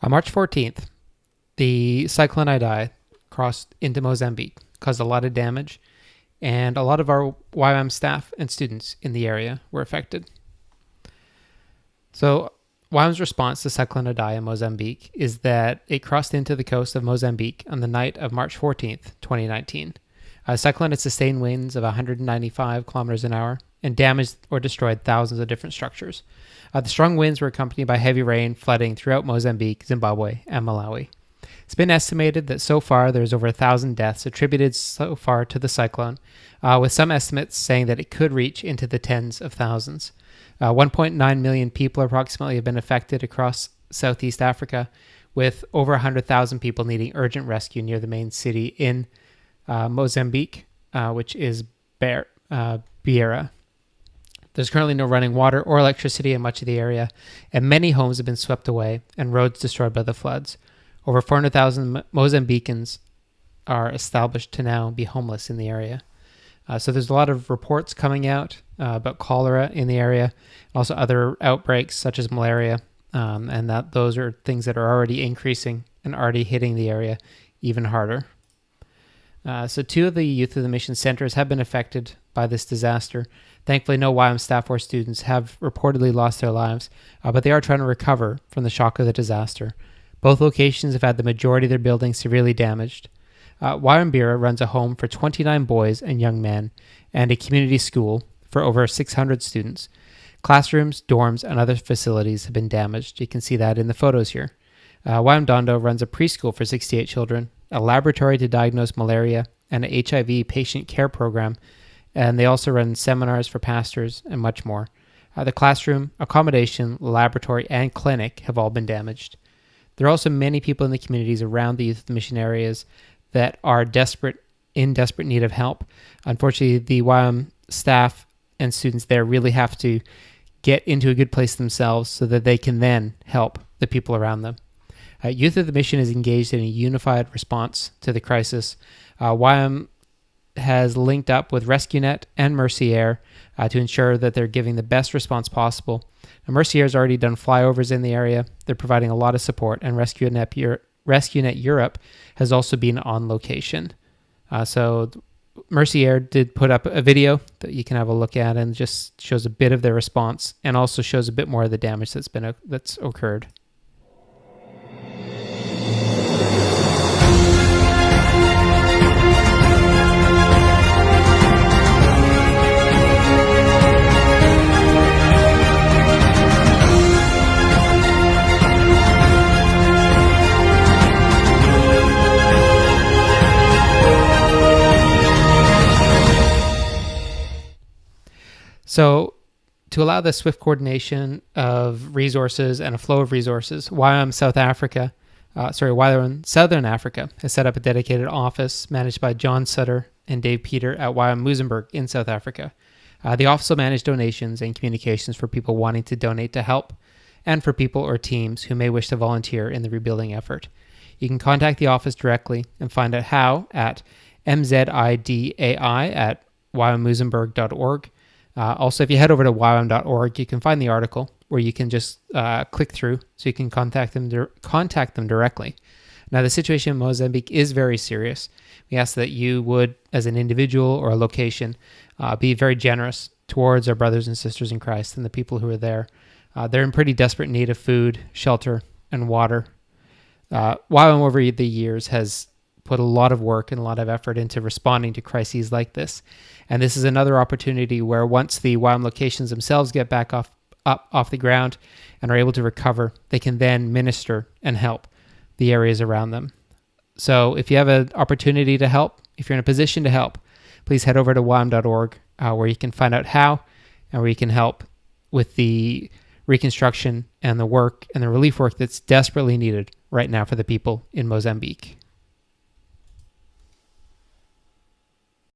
On March 14th, the Cyclone Idai crossed into Mozambique, caused a lot of damage, and a lot of our Ywam staff and students in the area were affected. So Ywam's response to Cyclone Idai in Mozambique is that it crossed into the coast of Mozambique on the night of March 14th, 2019. Cyclone had sustained winds of 195 kilometers an hour and damaged or destroyed thousands of different structures. The strong winds were accompanied by heavy rain, flooding throughout Mozambique, Zimbabwe, and Malawi. It's been estimated that so far there's over 1,000 deaths attributed so far to the cyclone, with some estimates saying that it could reach into the tens of thousands. 1.9 million people approximately have been affected across Southeast Africa, with over 100,000 people needing urgent rescue near the main city in Mozambique, which is Beira. There's currently no running water or electricity in much of the area, and many homes have been swept away and roads destroyed by the floods. Over 400,000 Mozambicans are established to now be homeless in the area. So there's a lot of reports coming out about cholera in the area, also other outbreaks such as malaria, and that those are things that are already increasing and already hitting the area even harder. So 2 of the youth of the mission centers have been affected by this disaster. Thankfully, no Ywam staff or students have reportedly lost their lives, but they are trying to recover from the shock of the disaster. Both locations have had the majority of their buildings severely damaged. Ywam Beira runs a home for 29 boys and young men and a community school for over 600 students. Classrooms, dorms, and other facilities have been damaged. You can see that in the photos here. Ywam Dondo runs a preschool for 68 children, a laboratory to diagnose malaria, and an HIV patient care program, and they also run seminars for pastors and much more. The classroom, accommodation, laboratory, and clinic have all been damaged. There are also many people in the communities around the youth of the mission areas that are in desperate need of help. Unfortunately, the Ywam staff and students there really have to get into a good place themselves so that they can then help the people around them. Youth of the Mission is engaged in a unified response to the crisis. Ywam has linked up with RescueNet and Mercy Air to ensure that they're giving the best response possible. Now, Mercy Air has already done flyovers in the area. They're providing a lot of support, and RescueNet Europe has also been on location. So Mercy Air did put up a video that you can have a look at, and just shows a bit of their response and also shows a bit more of the damage that's occurred. So to allow the swift coordination of resources and a flow of resources, Ywam Southern Africa has set up a dedicated office managed by John Sutter and Dave Peter at Ywam Mozambique in South Africa. The office will manage donations and communications for people wanting to donate to help and for people or teams who may wish to volunteer in the rebuilding effort. You can contact the office directly and find out how at mzidai@ywammozambique.org. Also, if you head over to ywam.org, you can find the article where you can just click through so you can contact them directly. Now, the situation in Mozambique is very serious. We ask that you would, as an individual or a location, be very generous towards our brothers and sisters in Christ and the people who are there. They're in pretty desperate need of food, shelter, and water. Ywam over the years has put a lot of work and a lot of effort into responding to crises like this. And this is another opportunity where once the Ywam locations themselves get back off the ground and are able to recover, they can then minister and help the areas around them. So if you have an opportunity to help, if you're in a position to help, please head over to ywam.org where you can find out how and where you can help with the reconstruction and the work and the relief work that's desperately needed right now for the people in Mozambique.